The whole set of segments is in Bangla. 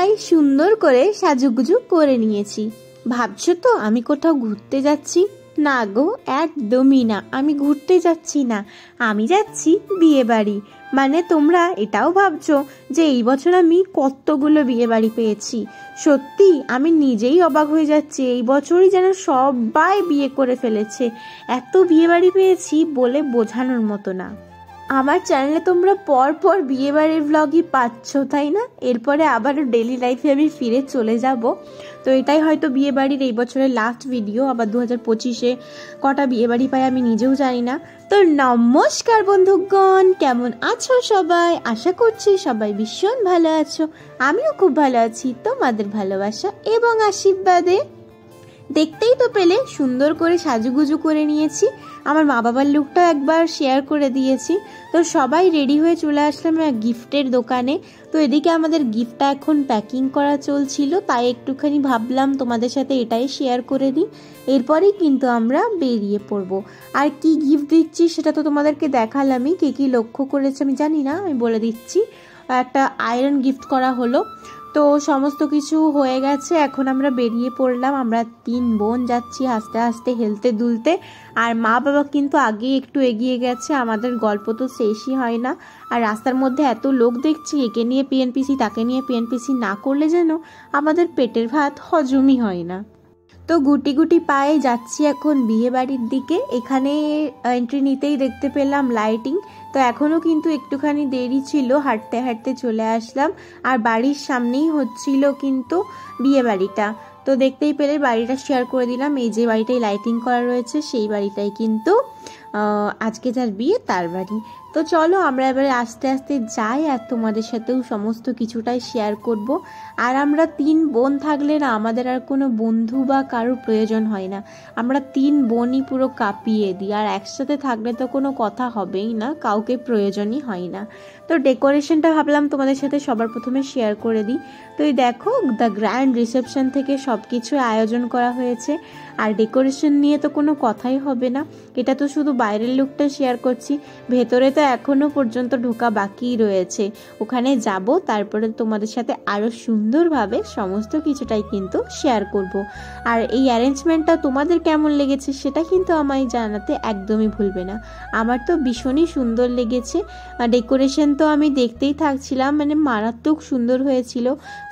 তাই সুন্দর করে সাজুগুজু করে নিয়েছি। ভাবছো তো আমি কোথাও ঘুরতে যাচ্ছি? না গো, একদমই না, আমি ঘুরতে যাচ্ছি না, আমি যাচ্ছি বিয়ে বাড়ি। মানে তোমরা এটাও ভাবছো যে এই বছর আমি কতগুলো বিয়ে বাড়ি পেয়েছি। সত্যি আমি নিজেই অবাক হয়ে যাচ্ছি, এই বছরই যেন সবাই বিয়ে করে ফেলেছে। এত বিয়ে বাড়ি পেয়েছি বলে বোঝানোর মতো না। আমার চ্যানেলে তোমরা পর বিয়ে বাড়ির ব্লগই পাচ্ছ, তাই না? এরপরে আবারও ডেলি লাইফে আমি ফিরে চলে যাব। তো এটাই হয়তো বিয়ে বাড়ির এই বছরের লাস্ট ভিডিও। আবার 2025-এ কটা বিয়ে বাড়ি পাই আমি নিজেও জানি না। তো নমস্কার বন্ধুগণ, কেমন আছো সবাই? আশা করছি সবাই ভীষণ ভালো আছো। আমিও খুব ভালো আছি তোমাদের ভালোবাসা এবং আশীর্বাদে। দেখতেই তো পেলে সুন্দর করে সাজুগুজু করে নিয়েছি। আমার মা বাবার লুকটাও একবার শেয়ার করে দিয়েছি। তো সবাই রেডি হয়ে চলে আসলাম গিফটের দোকানে। তো এদিকে আমাদের গিফটটা এখন প্যাকিং করা চলছিল, তাই একটুখানি ভাবলাম তোমাদের সাথে এটাই শেয়ার করে দিই। এরপরেই কিন্তু আমরা বেরিয়ে পড়বো। আর কি গিফট দিচ্ছি সেটা তো তোমাদেরকে দেখালামই। কে কি লক্ষ্য করেছে আমি জানি না, আমি বলে দিচ্ছি। একটা আয়রন গিফট করা হলো। তো সমস্ত কিছু হয়ে গেছে, এখন আমরা বেরিয়ে পড়লাম। আমরা 3 বোন যাচ্ছি আস্তে আস্তে হেলতে দুলতে। আর মা বাবা কিন্তু আগেই একটু এগিয়ে গেছে, আমাদের গল্প তো শেষই হয় না। আর রাস্তার মধ্যে এত লোক দেখছি, একে নিয়ে পিএনপিসি তাকে নিয়ে পিএনপিসি না করলে যেন আমাদের পেটের ভাত হজমই হয় না। তো গুটি গুটি পায়ে যাচ্ছি এখন বিয়ে বাড়ির দিকে। এখানে এন্ট্রি নিতেই দেখতে পেলাম লাইটিং। তো এখনও কিন্তু একটুখানি দেরি ছিল, হাঁটতে হাঁটতে চলে আসলাম। আর বাড়ির সামনেই হচ্ছিল কিন্তু বিয়ে বাড়িটা। তো দেখতেই পেলে বাড়িটা শেয়ার করে দিলাম। এই যে বাড়িটাই লাইটিং করা রয়েছে সেই বাড়িটাই কিন্তু আজকে যার বিয়ে তার বাড়ি। তো চলো আমরা এবারে আস্তে আস্তে যাই, আর তোমাদের সাথেও সমস্ত কিছুটাই শেয়ার করব। আর আমরা 3 বোন থাকলে না আমাদের আর কোনো বন্ধু বা কারোর প্রয়োজন হয় না। আমরা 3 বোনই পুরো কাঁপিয়ে দিই। আর একসাথে থাকলে তো কোনো কথা হবেই না, কাউকে প্রয়োজনই হয় না। তো ডেকোরেশনটা ভাবলাম তোমাদের সাথে সবার প্রথমে শেয়ার করে দিই। তো এই দেখো, দ্য গ্র্যান্ড রিসেপশন থেকে সব কিছু আয়োজন করা হয়েছে। আর ডেকোরেশন নিয়ে তো কোনো কথাই হবে না, এটা তো শুধু বাইরের লুকটা শেয়ার করছি, ভেতরে তো এখনো পর্যন্ত ঢোকা বাকি রয়েছে। ওখানে যাব, তারপরে তোমাদের সাথে আরো সুন্দরভাবে সমস্ত কিছুটাই কিন্তু শেয়ার করব। আর এই অ্যারেঞ্জমেন্টটা তোমাদের কেমন লেগেছে সেটা কিন্তু আমায় জানাতে একদমই ভুলবে না। আমার তো ভীষণই সুন্দর লেগেছে। ডেকোরেশন তো আমি দেখতেই থাকছিলাম, মানে মারাত্মক সুন্দর হয়েছিল।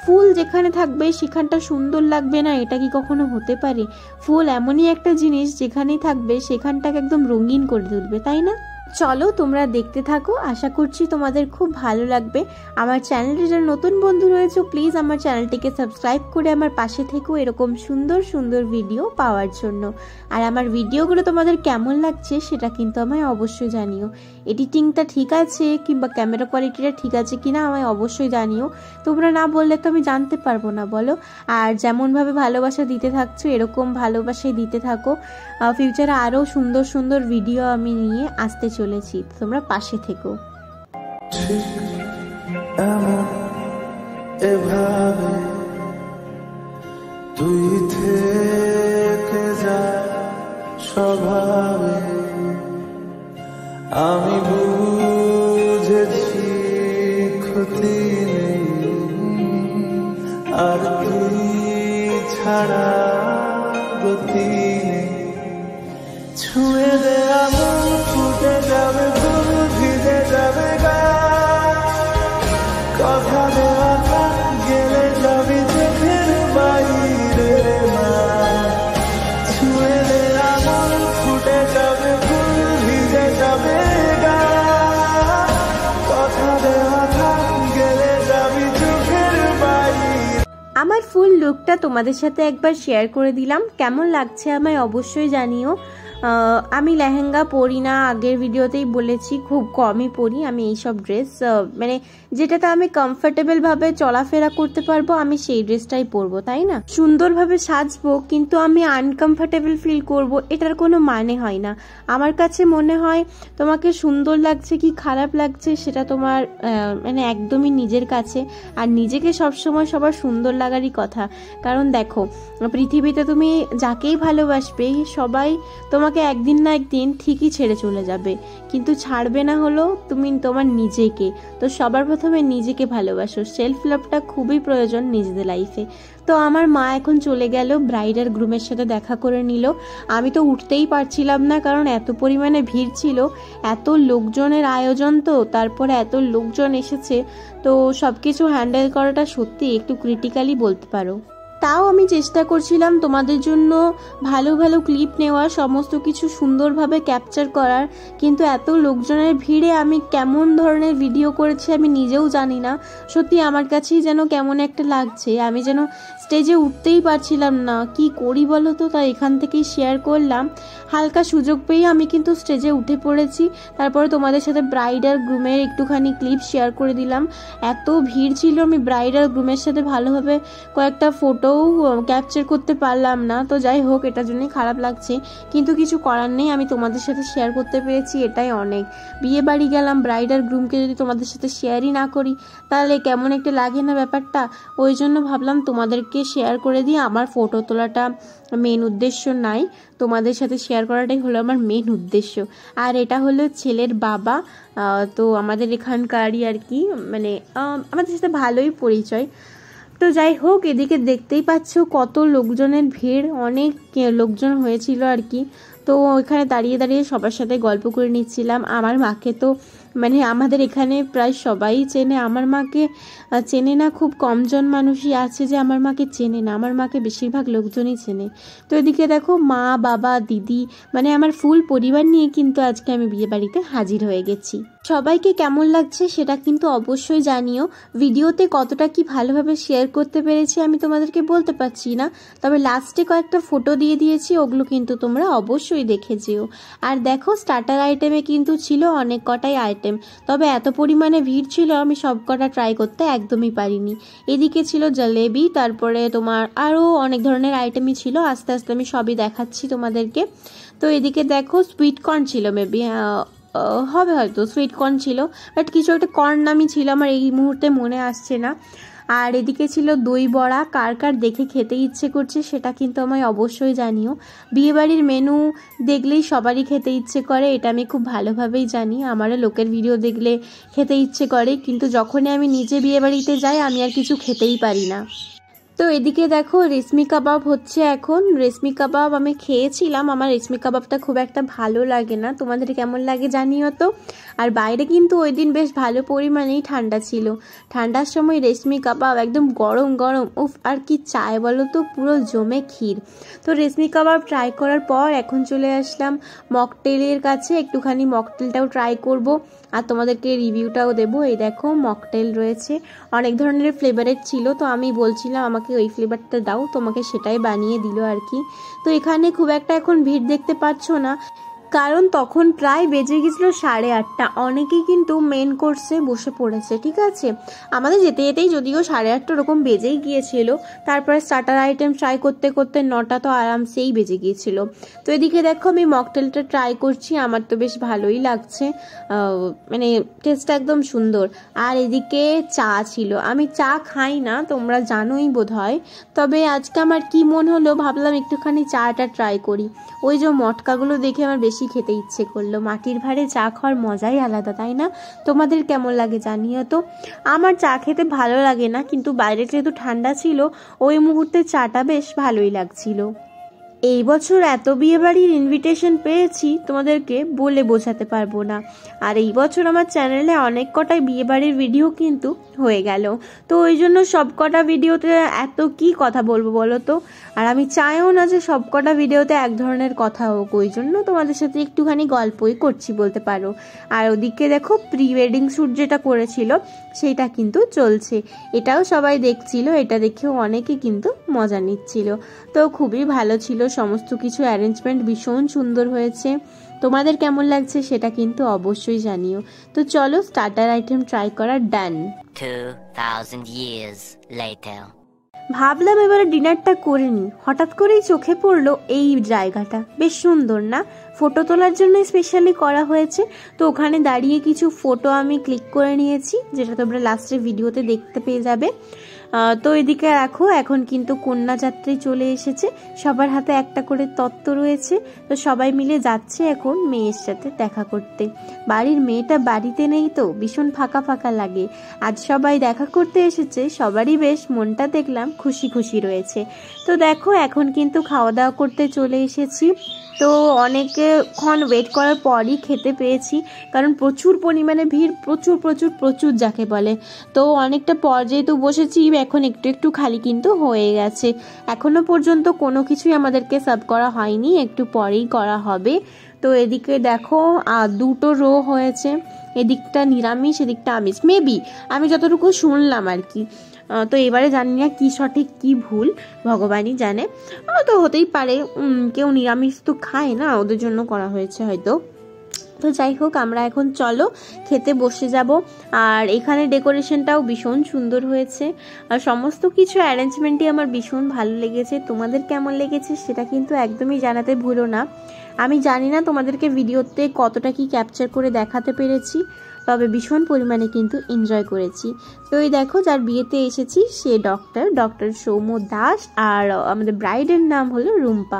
ফুল যেখানে থাকবে সেখানটা সুন্দর লাগবে না, এটা কি কখনো হতে পারে? ফুল এমনই একটা জিনিস যেখানেই থাকবে সেখানটাকে একদম রঙিন করে তুলবে, তাই না? চলো তোমরা দেখতে থাকো, আশা করছি তোমাদের খুব ভালো লাগবে। আমার চ্যানেলে যারা নতুন বন্ধু রয়েছে প্লিজ আমার চ্যানেলটিকে সাবস্ক্রাইব করে আমার পাশে থেকো এরকম সুন্দর সুন্দর ভিডিও পাওয়ার জন্য। আর আমার ভিডিওগুলো তোমাদের কেমন লাগছে সেটা কিন্তু আমায় অবশ্যই জানিও। এডিটিংটা ঠিক আছে কিংবা ক্যামেরা কোয়ালিটিটা ঠিক আছে কিনা আমায় অবশ্যই জানিও। তোমরা না বললে তো আমি জানতে পারবো না, বলো। আর যেমনভাবে ভালোবাসা দিতে থাকছো এরকম ভালোবাসাই দিতে থাকো। ফিউচারে আরও সুন্দর সুন্দর ভিডিও আমি নিয়ে আসতে চলেছি, তোমরা পাশে থেকো। এভাবে তুই থেকে যা স্বভাবে, আমি বুঝেছি ক্ষতি নেই আর তুই ছাড়া গতি নেই। ছুঁয়ে দে আমার ফুটে যাবে ফুল ভিজে যাবে গা, কথা দেওয়া গেলে যাবি চোখের বাইরে মা। ছুঁয়ে দে আমার ফুটে যাবে ফুল ভিজে যাবে গা, কথা দেওয়া গেলে যাবি চোখের বাইরে। আমার ফুল লুকটা তোমাদের সাথে একবার শেয়ার করে দিলাম, কেমন লাগছে আমায় অবশ্যই জানিও। আমি লেহেঙ্গা পরি না, আগের ভিডিওতেই বলেছি খুব কমই পরি আমি এইসব ড্রেস। মানে যেটাতে আমি কমফোর্টেবল ভাবে চলাফেরা করতে পারবো আমি সেই ড্রেসটাই পরবো, তাই না? সুন্দরভাবে সাজবো কিন্তু আমি আনকমফোর্টেবল ফিল করব, এটার কোনো মানে হয় না। আমার কাছে মনে হয় তোমাকে সুন্দর লাগছে কি খারাপ লাগছে সেটা তোমার মানে একদমই নিজের কাছে। আর নিজেকে সবসময় সবার সুন্দর লাগারই কথা। কারণ দেখো পৃথিবীতে তুমি যাকেই ভালোবাসবে সবাই তোমাকে তোমাকে একদিন না একদিন ঠিকই ছেড়ে চলে যাবে, কিন্তু ছাড়বে না হলো তুমি তোমার নিজেকে। তো সবার প্রথমে নিজেকে ভালোবাসো, সেলফ লাভটা খুবই প্রয়োজন নিজেদের লাইফে। তো আমার মা এখন চলে গেল, ব্রাইড আর গ্রুমের সাথে দেখা করে নিল। আমি তো উঠতেই পারছিলাম না, কারণ এত পরিমাণে ভিড় ছিল, এত লোকজনের আয়োজন, তো তারপরে এত লোকজন এসেছে, তো সব কিছু হ্যান্ডেল করাটা সত্যি একটু ক্রিটিক্যালি বলতে পারো। তাও আমি চেষ্টা করছিলাম তোমাদের জন্য ভালো ভালো ক্লিপ নেওয়ার, সমস্ত কিছু সুন্দরভাবে ক্যাপচার করার, কিন্তু এত লোকজনের ভিড়ে আমি কেমন ধরনের ভিডিও করেছি আমি নিজেও জানি না। সত্যি আমার কাছেই যেন কেমন একটা লাগছে, আমি যেন স্টেজে উঠতেই পারছিলাম না, কি করি বলো তো। তাই এখান থেকেই শেয়ার করলাম, হালকা সুযোগ পেয়ে আমি কিন্তু স্টেজে উঠে পড়েছি। তারপরে তোমাদের সাথে ব্রাইড আর গ্রুমের একটুখানি ক্লিপ শেয়ার করে দিলাম। এত ভিড় ছিল, আমি ব্রাইড আর গ্রুমের সাথে ভালোভাবে কয়েকটা ফটোও ক্যাপচার করতে পারলাম না। তো যাই হোক, এটার জন্যই খারাপ লাগছে, কিন্তু কিছু করার নেই, আমি তোমাদের সাথে শেয়ার করতে পেরেছি, এটাই অনেক। বিয়ে বাড়ি গেলাম, ব্রাইড আর গ্রুমকে যদি তোমাদের সাথে শেয়ারই না করি তাহলে কেমন একটা লাগে না ব্যাপারটা। ওই জন্য ভাবলাম তোমাদেরকে শেয়ার করে দিই। আমার ফটো তোলাটা মেন উদ্দেশ্য নাই, তোমাদের সাথে শেয়ার করাটাই হলো আমার মেন উদ্দেশ্য। আর এটা হলো ছেলের বাবা, তো আমাদের এখানকারই আর কি, মানে আমাদের সাথে ভালোই পরিচয়। তো যাই হোক, এদিকে দেখতেই পাচ্ছ কত লোকজনের ভিড়, অনেক লোকজন হয়েছিল আর কি। তো এখানে দাঁড়িয়ে দাঁড়িয়ে সবার সাথে গল্প করে নিচ্ছিলাম। আমার মাকে তো মানে আমাদের এখানে প্রায় সবাই চেনে, আমার মাকে চেনে না খুব কমজন মানুষই আছে যে আমার মাকে চেনে না, আমার মাকে বেশিরভাগ লোকজনই চেনে। তো এদিকে দেখো মা, বাবা, দিদি, মানে আমার ফুল পরিবার নিয়ে কিন্তু আজকে আমি বিয়ে বাড়িতে হাজির হয়ে গেছি। সবাইকে কেমন লাগছে সেটা কিন্তু অবশ্যই জানিও। ভিডিওতে কতটা কি ভালোভাবে শেয়ার করতে পেরেছি আমি তোমাদেরকে বলতে পারছি না, তবে লাস্টে কয়েকটা ফটো দিয়ে দিয়েছি, ওগুলো কিন্তু তোমরা অবশ্যই দেখে যেও। আর দেখো স্টার্টার আইটেমে কিন্তু ছিল অনেক কটাই আইটেম, তবে এত পরিমাণে ভিড় ছিল আমি সব কটা ট্রাই করতে একদমই পারিনি। এদিকে ছিল জলেবি, তারপরে তোমার আরও অনেক ধরনের আইটেমই ছিল, আস্তে আস্তে আমি সবই দেখাচ্ছি তোমাদেরকে। তো এদিকে দেখো সুইট কর্ন ছিল, মেবি হবে হয়তো সুইট কর্ন ছিল, বাট কিছু একটা কর্ন নামই ছিল, আমার এই মুহূর্তে মনে আসছে না। আর এদিকে ছিল দই বড়া, কার কার দেখে খেতে ইচ্ছে করছে সেটা কিন্তু আমায় অবশ্যই জানিও। বিয়েবাড়ির মেনু দেখলেই সবারই খেতে ইচ্ছে করে, এটা আমি খুব ভালোভাবেই জানি, আমারও লোকের ভিডিও দেখলে খেতে ইচ্ছে করে, কিন্তু যখনই আমি নিজে বিয়েবাড়িতে যাই আমি আর কিছু খেতেই পারি না। তো এদিকে দেখো রেশমি কাবাব হচ্ছে এখন। রেশমি কাবাব আমি খেয়েছিলাম, আমার রেশমি কাবাবটা খুব একটা ভালো লাগে না, তোমাদের কেমন লাগে জানিও তো। আর বাইরে কিন্তু ওই দিন বেশ ভালো পরিমাণেই ঠান্ডা ছিল, ঠান্ডার সময় রেশমি কাবাব একদম গরম গরম, উফ আর কি চায় বলো তো, পুরো জমে ক্ষীর। তো রেশমি কাবাব ট্রাই করার পর এখন চলে আসলাম মকটেলের কাছে, একটুখানি মকটেলটাও ট্রাই করব আর তোমাদেরকে রিভিউটাও দেবো। এই দেখো মকটেল রয়েছে, অনেক ধরনের ফ্লেভারের ছিল, তো আমি বলছিলাম আমাকে ওই ফ্লেভারটা দাও, তোমাকে সেটাই বানিয়ে দিল আর কি। তো এখানে খুব একটা এখন ভিড় দেখতে পাচ্ছ না, কারণ তখন প্রায় বেজে গেছিল 8:30, অনেকেই কিন্তু মেন কোর্সে বসে পড়েছে, ঠিক আছে। আমাদের যেতে যেতেই যদিও 8:30 ওরকম বেজেই গিয়েছিল, তারপরে স্টার্টার আইটেম ট্রাই করতে করতে 9টা তো আরামসেই বেজে গিয়েছিল। তো এদিকে দেখো আমি মকটেলটা ট্রাই করছি, আমার তো বেশ ভালোই লাগছে, মানে টেস্টটা একদম সুন্দর। আর এদিকে চা ছিল, আমি চা খাই না তোমরা জানোই বোধ হয়, তবে আজকে আমার কি মন হলো ভাবলাম একটুখানি চাটা ট্রাই করি। ওই যে মটকাগুলো দেখে আমার বেশি খেতে ইচ্ছে করলো, মাটির ভাঁড়ে চা খাওয়ার মজাই আলাদা, তাই না? তোমাদের কেমন লাগে জানিও তো। আমার চা খেতে ভালো লাগে না, কিন্তু বাইরে যেহেতু ঠান্ডা ছিল ওই মুহূর্তে চাটা বেশ ভালোই লাগছিল। এই বছর এত বিয়েবাড়ির ইনভিটেশন পেয়েছি তোমাদেরকে বলে বোঝাতে পারবো না। আর এই বছর আমার চ্যানেলে অনেক কটাই বিয়েবাড়ির ভিডিও কিন্তু হয়ে গেল, তো ওই জন্য সব কটা ভিডিওতে এত কি কথা বলবো বলো তো। আর আমি চাইও না যে সব কটা ভিডিওতে এক ধরনের কথা হোক, ওই জন্য তোমাদের সাথে একটুখানি গল্পই করছি বলতে পারো। আর ওদিকে দেখো প্রি ওয়েডিং শ্যুট যেটা করেছিল সেটা কিন্তু চলছে, এটাও সবাই দেখছিল, এটা দেখেও অনেকে কিন্তু মজা নিচ্ছিল। তো খুবই ভালো ছিল, সমস্ত কিছু অ্যারেঞ্জমেন্ট ভীষণ সুন্দর হয়েছে। তোমাদের কেমন লাগছে সেটা কিন্তু অবশ্যই জানিও। তো চলো স্টার্টার আইটেম ট্রাই করা ডান। 2000 years later. ভাবলাম এবারে ডিনারটা করে নি, হঠাৎ করেই চোখে পড়লো এই জায়গাটা বেশ সুন্দর না, ফটো তোলার জন্য স্পেশালি করা হয়েছে। তো ওখানে দাঁড়িয়ে কিছু ফটো আমি ক্লিক করে নিয়েছি, যেটা তোমরা লাস্টের ভিডিওতে দেখতে পেয়ে যাবে। তো এদিকে রাখো, এখন কিন্তু কন্যাযাত্রী চলে এসেছে, সবার হাতে একটা করে তত্ত্ব রয়েছে। তো সবাই মিলে যাচ্ছে এখন মেয়ের সাথে দেখা করতে। বাড়ির মেয়েটা বাড়িতে নেই তো ভীষণ ফাঁকা ফাঁকা লাগে। আজ সবাই দেখা করতে এসেছে, সবারই বেশ মনটা দেখলাম খুশি খুশি রয়েছে। তো দেখো এখন কিন্তু খাওয়া দাওয়া করতে চলে এসেছি। তো অনেকক্ষণ ওয়েট করার পরই খেতে পেয়েছি, কারণ প্রচুর পরিমাণে ভিড়, প্রচুর প্রচুর প্রচুর যাকে বলে। তো অনেকটা পর যেহেতু বসেছি, এখন একটু একটু খালি কিন্তু হয়ে গেছে। এখনো পর্যন্ত কোনো কিছুই আমাদেরকে সার্ভ করা হয়নি, একটু পরেই করা হবে। তো এদিকে দেখো দুটো রো হয়েছে, এদিকটা নিরামিষ এদিকটা আমিষ, মেবি আমি যতটুকু শুনলাম আর কি। তো এবারে জানি না কি সঠিক কি ভুল, ভগবানই জানে। তো হতেই পারে, কেউ নিরামিষ তো খায় না, ওদের জন্য করা হয়েছে হয়তো। তো যাই হোক, আমরা এখন চলো খেতে বসে যাব। আর এখানে ডেকোরেশনটাও ভীষণ সুন্দর হয়েছে, আর সমস্ত কিছু অ্যারেঞ্জমেন্টই আমার ভীষণ ভালো লেগেছে। তোমাদের কেমন লেগেছে সেটা কিন্তু একদমই জানাতে ভুলো না। আমি জানি না তোমাদেরকে ভিডিওতে কতটা কি ক্যাপচার করে দেখাতে পেরেছি, তবে ভীষণ পরিমাণে কিন্তু এনজয় করেছি। তো এই দেখো যার বিয়েতে এসেছি সে ডক্টর সৌম্য দাস, আর আমাদের ব্রাইডের নাম হলো রুম্পা।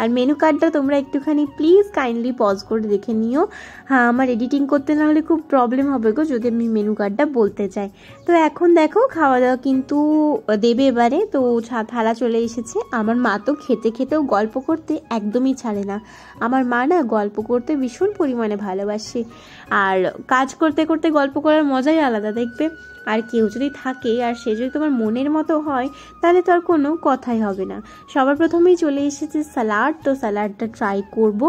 আর মেনু কার্ডটা তোমরা একটুখানি প্লিজ কাইন্ডলি পজ করে দেখে নিও। হ্যাঁ, আমার এডিটিং করতে না হলে খুব প্রবলেম হবে গো যদি আমি মেনু কার্ডটা বলতে চাই। তো এখন দেখো খাওয়া দাওয়া কিন্তু দেবে এবারে। তো থালা চলে এসেছে। আমার মা তো খেতে খেতেও গল্প করতে একদমই ছাড়ে না। আমার মা না গল্প করতে ভীষণ পরিমাণে ভালোবাসে, আর কাজ করতে করতে গল্প করার মজাই আলাদা দেখবে। আর কেউ যদি থাকে আর সে যদি তোমার মনের মতো হয়, তাহলে তো আর কোনো কথাই হবে না। সবার প্রথমেই চলে এসেছে স্যালাড, তো স্যালাডটা ট্রাই করব।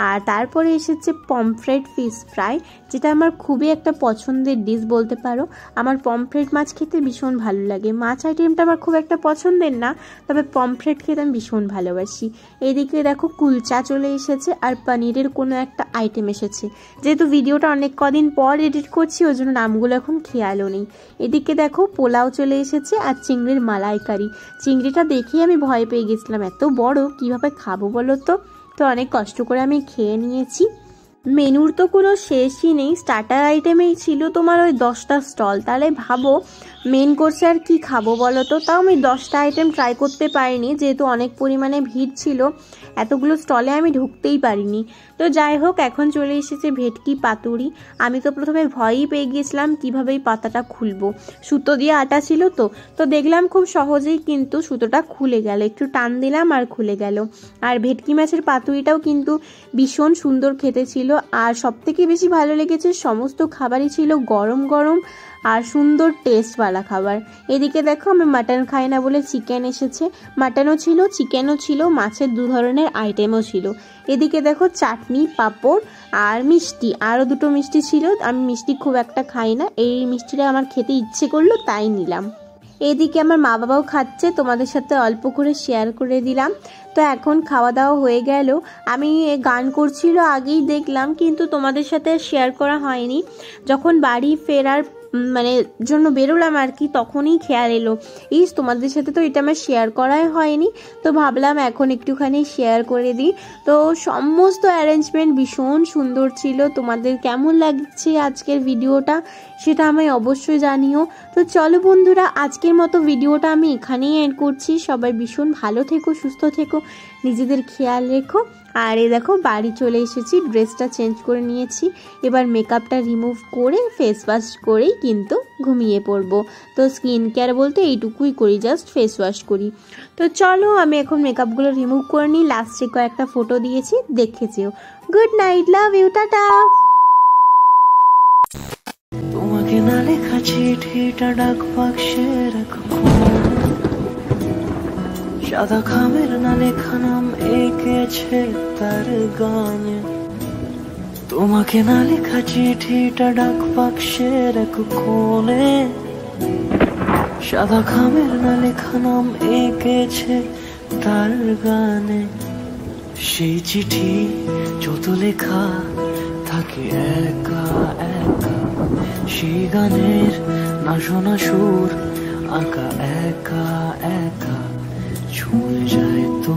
আর তারপরে এসেছে পমফ্রেট ফিশ ফ্রাই, যেটা আমার খুবই একটা পছন্দের ডিশ বলতে পারো। আমার পমফ্রেট মাছ খেতে ভীষণ ভালো লাগে। মাছ আইটেমটা আমার খুব একটা পছন্দের না, তবে পমফ্রেট খেতে আমি ভীষণ ভালোবাসি। এদিকে দেখো কুলচা চলে এসেছে, আর পনিরের কোনো একটা আইটেম এসেছে। যেহেতু ভিডিওটা অনেক কদিন পর এডিট করছি, ওই জন্য নামগুলো এখন খেয়ালও নেই। এদিকে দেখো পোলাও চলে এসেছে, আর চিংড়ির মালাইকারি। চিংড়িটা দেখেই আমি ভয় পেয়ে গেছিলাম, এত বড় কিভাবে খাবো বলো তো। তো অনেক কষ্ট করে আমি খেয়ে নিয়েছি। মেনুর তো কোনো শেষই নেই, স্টার্টার আইটেমেই ছিল তোমার ওই 10টা স্টল। তাহলে ভাবো মেন কোর্সে আর কি খাবো বলো তো। তাও আমি 10টা আইটেম ট্রাই করতে পারিনি, যেহেতু অনেক পরিমাণে ভিড় ছিল, এতগুলো স্টলে আমি ঢুকতেই পারিনি। তো যাই হোক, এখন চলে এসেছে ভেটকি পাতুরি। আমি তো প্রথমে ভয়ই পেয়ে গিয়েছিলাম কিভাবে এই পাতাটা খুলবো, সুতো দিয়ে আটা ছিল তো দেখলাম খুব সহজেই কিন্তু সুতোটা খুলে গেল, একটু টান দিলাম আর খুলে গেল। আর ভেটকি মাছের পাতুরিটাও কিন্তু ভীষণ সুন্দর খেতে ছিল। আর সবথেকে বেশি ভালো লেগেছে সমস্ত খাবারই ছিল গরম গরম আর সুন্দর টেস্টওয়ালা খাবার। এদিকে দেখো আমি মাটন খাই না বলে চিকেন এসেছে, মাটনও ছিল চিকেনও ছিল, মাছের 2 ধরনের আইটেমও ছিল। এদিকে দেখো চাটনি পাঁপড় আর মিষ্টি, আরও 2টো মিষ্টি ছিল। আমি মিষ্টি খুব একটা খাই না, এই মিষ্টিটা আমার খেতে ইচ্ছে করলো তাই নিলাম। এদিকে আমার মা বাবাও খাচ্ছে, তোমাদের সাথে অল্প করে শেয়ার করে দিলাম। তো এখন খাওয়া দাওয়া হয়ে গেল। আমি গান করছিল আগেই দেখলাম, কিন্তু তোমাদের সাথে শেয়ার করা হয়নি। যখন বাড়ি ফেরার জন্য বেরোলাম আর কি, তখনই খেয়াল এলো তোমাদের সাথে তো এটা আমার শেয়ার করাই হয়নি। তো ভাবলাম এখন একটুখানি শেয়ার করে দিই। তো সমস্ত অ্যারেঞ্জমেন্ট ভীষণ সুন্দর ছিল। তোমাদের কেমন লাগছে আজকের ভিডিওটা সেটা আমায় অবশ্যই জানিও। তো চলো বন্ধুরা, আজকের মতো ভিডিওটা আমি এখানেই এন্ড করছি। সবাই ভীষণ ভালো থেকো, সুস্থ থেকো, নিজেদের খেয়াল রেখো। আর এই দেখো বাড়ি চলে এসেছি, ড্রেসটা চেঞ্জ করে নিয়েছি। এবার মেকআপটা রিমুভ করে ফেস ওয়াশ করেই কিন্তু ঘুমিয়ে পড়বো। তো স্কিন কেয়ার বলতে এইটুকুই করি, জাস্ট ফেস ওয়াশ করি। তো চলো আমি এখন মেকআপগুলো রিমুভ করে নিই। লাস্টে কয়েকটা ফটো দিয়েছি, দেখেছিও। Good night, love you, tata. তোমাকে না লেখা চিঠিটা ডাক বাক্সে রাখো, সাদা খামের না লেখা নাম এঁকেছে তার গানে। তোমাকে না লেখা চিঠিটা ডাক বাক্সে রাখো কোণে, সাদা খামের না লেখা নাম এঁকেছে তার গানে। সেই চিঠি যত লেখা থাকে একা একা, সেই গানের না শোনা সুর আঁকা একা একা, ছুঁয়ে যায় তো